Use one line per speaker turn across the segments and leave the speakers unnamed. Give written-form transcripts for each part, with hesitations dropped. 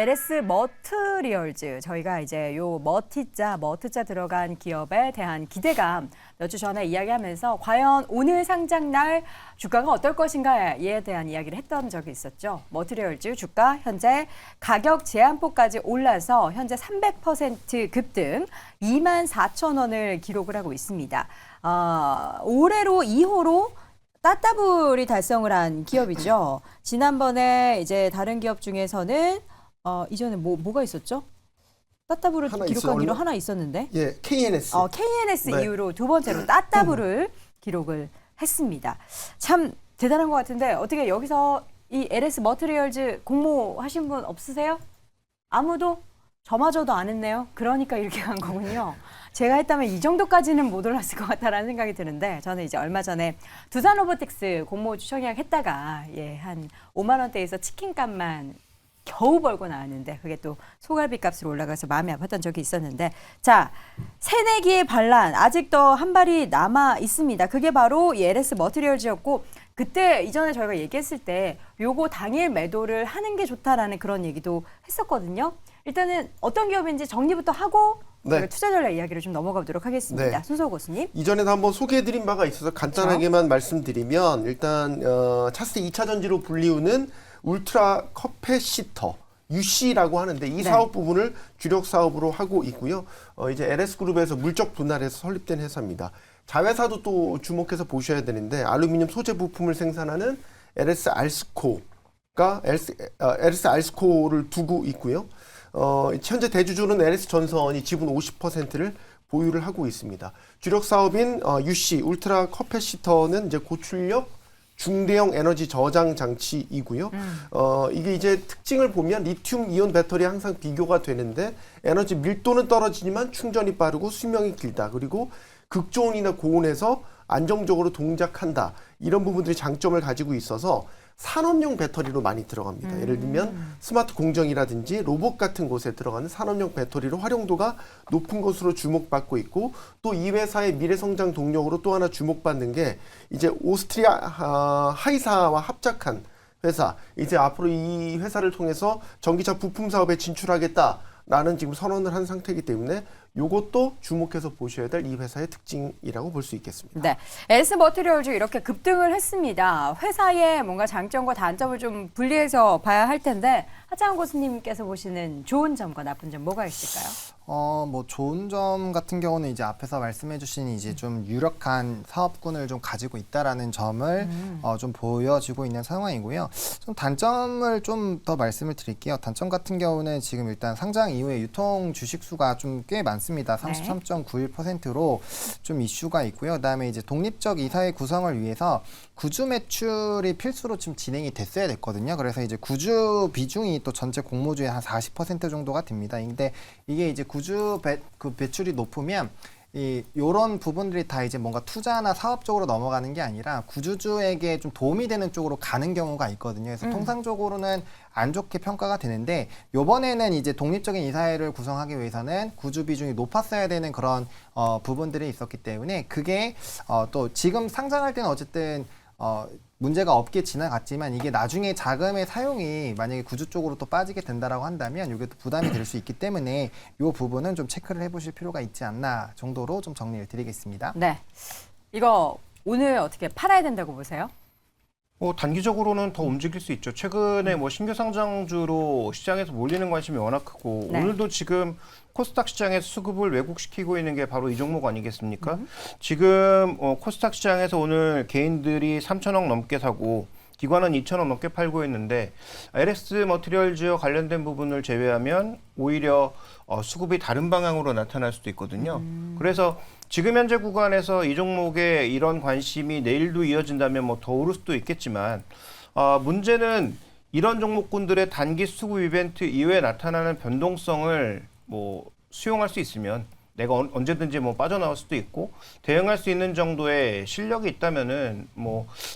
LS 머트리얼즈, 저희가 이제 요 머트자 들어간 기업에 대한 기대감 몇 주 전에 이야기하면서 과연 오늘 상장날 주가가 어떨 것인가에 대한 이야기를 했던 적이 있었죠. 머트리얼즈 주가 현재 가격 제한폭까지 올라서 현재 300% 급등 24,000원을 기록을 하고 있습니다. 올해로 2호로 따따블이 달성을 한 기업이죠. 지난번에 이제 다른 기업 중에서는 이전에 뭐가 있었죠? 따따블을 기록한 기록 하나 있었는데.
예, KNS.
KNS
네.
이후로 두 번째로 따따블을 기록을 했습니다. 참 대단한 것 같은데 어떻게 여기서 이 LS 머트리얼즈 공모하신 분 없으세요? 아무도? 저마저도 안 했네요. 그러니까 이렇게 간 거군요. 제가 했다면 이 정도까지는 못 올랐을 것 같다라는 생각이 드는데 저는 이제 얼마 전에 두산 로보틱스 공모 추천계약 했다가 한 5만 원대에서 치킨값만 겨우 벌고 나왔는데 그게 또 소갈비 값으로 올라가서 마음이 아팠던 적이 있었는데 자, 새내기의 반란 아직도 한 발이 남아 있습니다. 그게 바로 이 LS 머트리얼즈였고 그때 이전에 저희가 얘기했을 때 요거 당일 매도를 하는 게 좋다라는 그런 얘기도 했었거든요. 일단은 어떤 기업인지 정리부터 하고
네.
투자 전략 이야기를 좀 넘어가 보도록 하겠습니다.
네.
손석호 교수님.
이전에도 한번 소개해드린 바가 있어서 간단하게만 말씀드리면 일단 차세 2차 전지로 불리우는 울트라 커패시터 UC라고 하는데 이 사업 부분을 주력 사업으로 하고 있고요. 이제 LS그룹에서 물적 분할해서 설립된 회사입니다. 자회사도 또 주목해서 보셔야 되는데 알루미늄 소재 부품을 생산하는 LS 알스코가 LS 알스코를 두고 있고요. 현재 대주주는 LS전선이 지분 50%를 보유를 하고 있습니다. 주력 사업인 UC 울트라 커패시터는 이제 고출력 중대형 에너지 저장 장치이고요. 이게 이제 특징을 보면 리튬 이온 배터리 항상 비교가 되는데 에너지 밀도는 떨어지지만 충전이 빠르고 수명이 길다. 그리고 극저온이나 고온에서 안정적으로 동작한다. 이런 부분들이 장점을 가지고 있어서 산업용 배터리로 많이 들어갑니다. 예를 들면 스마트 공정이라든지 로봇 같은 곳에 들어가는 산업용 배터리로 활용도가 높은 것으로 주목받고 있고 또 이 회사의 미래 성장 동력으로 또 하나 주목받는 게 이제 오스트리아 하이사와 합작한 회사. 이제 앞으로 이 회사를 통해서 전기차 부품 사업에 진출하겠다라는 지금 선언을 한 상태이기 때문에 요것도 주목해서 보셔야 될 이 회사의 특징이라고 볼 수 있겠습니다.
네, LS 머트리얼즈 이렇게 급등을 했습니다. 회사의 뭔가 장점과 단점을 좀 분리해서 봐야 할 텐데 하창원 교수님께서 보시는 좋은 점과 나쁜 점 뭐가 있을까요?
뭐 좋은 점 같은 경우는 이제 앞에서 말씀해주신 이제 좀 유력한 사업군을 좀 가지고 있다라는 점을 좀 보여지고 있는 상황이고요. 좀 단점을 좀 더 말씀을 드릴게요. 단점 같은 경우는 지금 일단 상장 이후에 유통 주식 수가 좀 꽤 많습니다. 33.91%로 좀 이슈가 있고요. 그다음에 이제 독립적 이사회 구성을 위해서 구주 매출이 필수로 지금 진행이 됐어야 됐거든요. 그래서 이제 구주 비중이 또 전체 공모주의 한 40% 정도가 됩니다. 근데 이게 이제 구주 매출이 높으면 요런 부분들이 다 이제 뭔가 투자나 사업적으로 넘어가는 게 아니라 구주주에게 좀 도움이 되는 쪽으로 가는 경우가 있거든요. 그래서 통상적으로는 안 좋게 평가가 되는데 요번에는 이제 독립적인 이사회를 구성하기 위해서는 구주 비중이 높았어야 되는 그런 부분들이 있었기 때문에 그게 또 지금 상장할 때는 어쨌든 문제가 없게 지나갔지만 이게 나중에 자금의 사용이 만약에 구주 쪽으로 또 빠지게 된다라고 한다면 이게 또 부담이 될 수 있기 때문에 이 부분은 좀 체크를 해보실 필요가 있지 않나 정도로 좀 정리를 드리겠습니다.
네, 이거 오늘 어떻게 팔아야 된다고 보세요?
단기적으로는 더 움직일 수 있죠. 최근에 신규 상장주로 시장에서 몰리는 관심이 워낙 크고 오늘도 지금 코스닥 시장에서 수급을 왜곡시키고 있는 게 바로 이 종목 아니겠습니까? 지금 코스닥 시장에서 오늘 개인들이 3천억 넘게 사고 기관은 2천억 넘게 팔고 있는데 LS 머트리얼즈와 관련된 부분을 제외하면 오히려 수급이 다른 방향으로 나타날 수도 있거든요. 그래서 지금 현재 구간에서 이 종목에 이런 관심이 내일도 이어진다면 더 오를 수도 있겠지만 문제는 이런 종목군들의 단기 수급 이벤트 이후에 나타나는 변동성을 수용할 수 있으면 내가 언제든지 빠져나올 수도 있고 대응할 수 있는 정도의 실력이 있다면은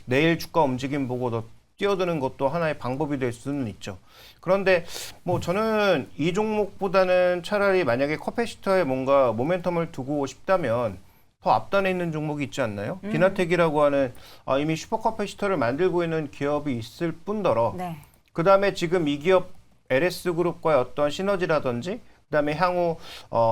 내일 주가 움직임 보고 더 뛰어드는 것도 하나의 방법이 될 수는 있죠. 그런데 저는 이 종목보다는 차라리 만약에 커패시터에 뭔가 모멘텀을 두고 싶다면 더 앞단에 있는 종목이 있지 않나요? 비나텍이라고 하는 이미 슈퍼커패시터를 만들고 있는 기업이 있을 뿐더러 그 다음에 지금 이 기업 LS 그룹과의 어떤 시너지라든지 그다음에 향후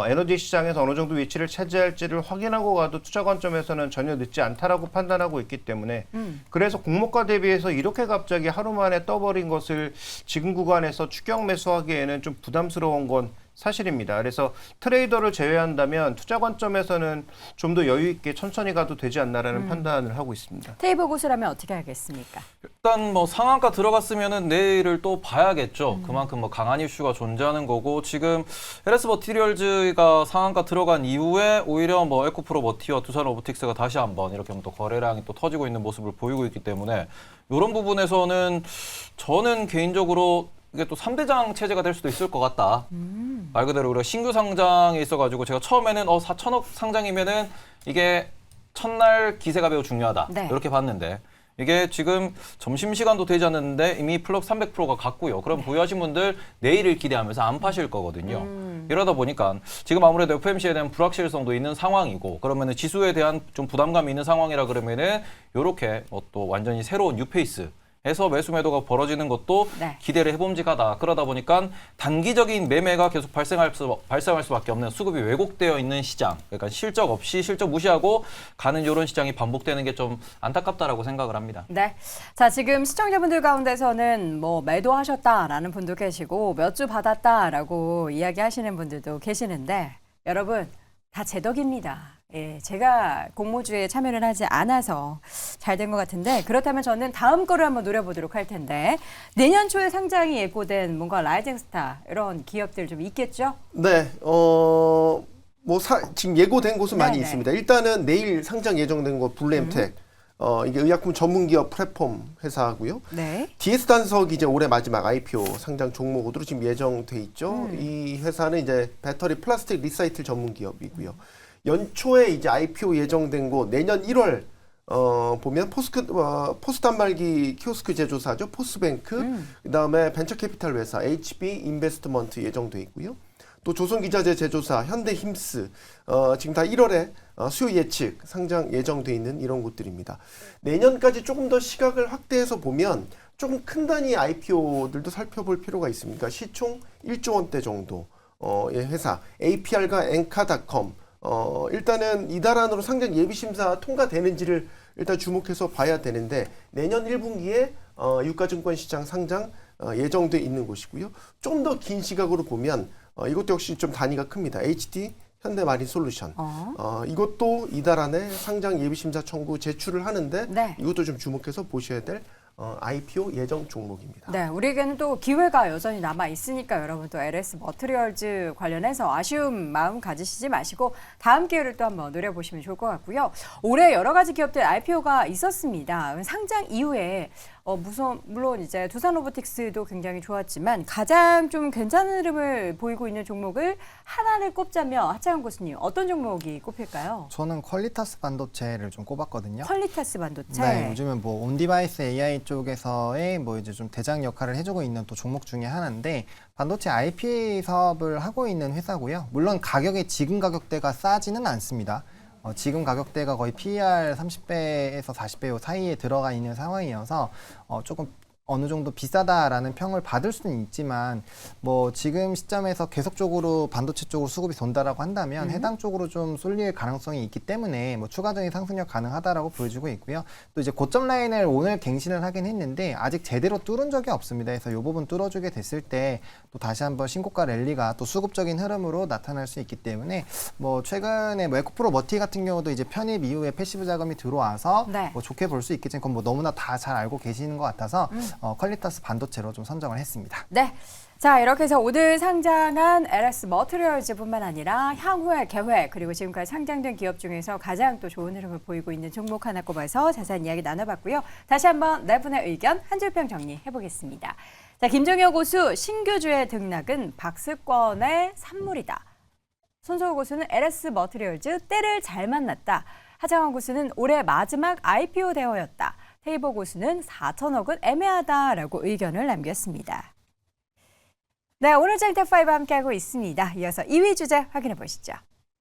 에너지 시장에서 어느 정도 위치를 차지할지를 확인하고 가도 투자 관점에서는 전혀 늦지 않다라고 판단하고 있기 때문에 그래서 공모가 대비해서 이렇게 갑자기 하루 만에 떠버린 것을 지금 구간에서 추격 매수하기에는 좀 부담스러운 건 사실입니다. 그래서 트레이더를 제외한다면 투자 관점에서는 좀 더 여유 있게 천천히 가도 되지 않나라는 판단을 하고 있습니다.
테이블 고수라면 어떻게 하겠습니까?
일단 뭐 상한가 들어갔으면은 내일을 또 봐야겠죠. 그만큼 뭐 강한 이슈가 존재하는 거고 지금 LS 머티리얼즈가 상한가 들어간 이후에 오히려 뭐 에코프로 머티와 두산 로보틱스가 다시 한번 이렇게 또 거래량이 또 터지고 있는 모습을 보이고 있기 때문에 이런 부분에서는 저는 개인적으로 이게 또 3대장 체제가 될 수도 있을 것 같다. 말 그대로 우리가 신규 상장에 있어가지고 제가 처음에는 4천억 상장이면은 이게 첫날 기세가 매우 중요하다.
네.
이렇게 봤는데 이게 지금 점심시간도 되지 않았는데 이미 플럭 300%가 갔고요. 그럼 보유하신 분들 내일을 기대하면서 안 파실 거거든요. 이러다 보니까 지금 아무래도 FOMC에 대한 불확실성도 있는 상황이고 그러면은 지수에 대한 좀 부담감이 있는 상황이라 그러면은 요렇게 또 완전히 새로운 뉴페이스 해서 매수 매도가 벌어지는 것도
네.
기대를 해봄직하다. 그러다 보니까 단기적인 매매가 계속 발생할 수밖에 없는 수급이 왜곡되어 있는 시장. 그러니까 실적 없이 실적 무시하고 가는 이런 시장이 반복되는 게 좀 안타깝다라고 생각을 합니다.
네. 자, 지금 시청자분들 가운데서는 뭐 매도하셨다라는 분도 계시고 몇 주 받았다라고 이야기하시는 분들도 계시는데 여러분 다 제 덕입니다. 예, 제가 공모주에 참여를 하지 않아서 잘 된 것 같은데 그렇다면 저는 다음 거를 한번 노려보도록 할 텐데 내년 초에 상장이 예고된 뭔가 라이징 스타 이런 기업들 좀 있겠죠?
네, 지금 예고된 곳은 많이
네네.
있습니다. 일단은 내일 상장 예정된 곳 블루엠텍, 이게 의약품 전문기업 플랫폼 회사고요.
네.
DS 단석이 이제 올해 마지막 IPO 상장 종목으로 지금 예정돼 있죠. 이 회사는 이제 배터리 플라스틱 리사이클 전문 기업이고요. 연초에 이제 IPO 예정된 곳 내년 1월 보면 포스 단말기 키오스크 제조사죠. 포스뱅크, 그다음에 벤처 캐피탈 회사 HB 인베스트먼트 예정돼 있고요. 또 조선기자재 제조사 현대힘스 지금 다 1월에 수요 예측 상장 예정돼 있는 이런 곳들입니다. 내년까지 조금 더 시각을 확대해서 보면 조금 큰 단위 IPO들도 살펴볼 필요가 있습니다. 시총 1조 원대 정도의 회사 APR과 엔카닷컴 일단은 이달 안으로 상장 예비심사 통과되는지를 일단 주목해서 봐야 되는데 내년 1분기에 유가증권 시장 상장 예정돼 있는 곳이고요. 좀 더 긴 시각으로 보면 이것도 역시 좀 단위가 큽니다. HD 현대마린솔루션 이것도 이달 안에 상장 예비심사 청구 제출을 하는데
네.
이것도 좀 주목해서 보셔야 될 IPO 예정 종목입니다.
네, 우리에게는 또 기회가 여전히 남아 있으니까 여러분 또 LS 머티리얼즈 관련해서 아쉬움 마음 가지시지 마시고 다음 기회를 또 한번 노려보시면 좋을 것 같고요. 올해 여러 가지 기업들 IPO가 있었습니다. 상장 이후에 물론 이제 두산 로보틱스도 굉장히 좋았지만 가장 좀 괜찮은 흐름을 보이고 있는 종목을 하나를 꼽자면 하창훈 교수님 어떤 종목이 꼽힐까요?
저는 퀄리타스 반도체를 좀 꼽았거든요.
퀄리타스 반도체.
네, 요즘은 뭐 온디바이스 AI 쪽에서의 뭐 이제 좀 대장 역할을 해주고 있는 또 종목 중에 하나인데 반도체 IP 사업을 하고 있는 회사고요. 물론 가격이 지금 가격대가 싸지는 않습니다. 지금 가격대가 거의 PER 30배에서 40배 사이에 들어가 있는 상황이어서 조금 어느 정도 비싸다라는 평을 받을 수는 있지만 뭐 지금 시점에서 계속적으로 반도체 쪽으로 수급이 돈다라고 한다면 해당 쪽으로 좀 쏠릴 가능성이 있기 때문에 뭐 추가적인 상승력 가능하다라고 보여지고 있고요. 또 이제 고점 라인을 오늘 갱신을 하긴 했는데 아직 제대로 뚫은 적이 없습니다. 그래서 이 부분 뚫어주게 됐을 때 또 다시 한번 신고가 랠리가 또 수급적인 흐름으로 나타날 수 있기 때문에 뭐 최근에 뭐 에코프로 머티 같은 경우도 이제 편입 이후에 패시브 자금이 들어와서
네.
뭐 좋게 볼 수 있겠지만 그건 뭐 너무나 다 잘 알고 계시는 것 같아서 퀄리타스 반도체로 좀 선정을 했습니다.
네. 자, 이렇게 해서 오늘 상장한 LS 머티리얼즈뿐만 아니라 향후의 계획 그리고 지금까지 상장된 기업 중에서 가장 또 좋은 흐름을 보이고 있는 종목 하나 꼽아서 자세한 이야기 나눠봤고요. 다시 한번 네 분의 의견 한 줄평 정리해보겠습니다. 자, 김종혁 고수 신규주의 등락은 박스권의 산물이다. 손석우 고수는 LS 머티리얼즈 때를 잘 만났다. 하창원 고수는 올해 마지막 IPO 대회였다. 테이버 고수는 4천억은 애매하다라고 의견을 남겼습니다. 네, 오늘 쟁탑5 함께하고 있습니다. 이어서 2위 주제 확인해 보시죠.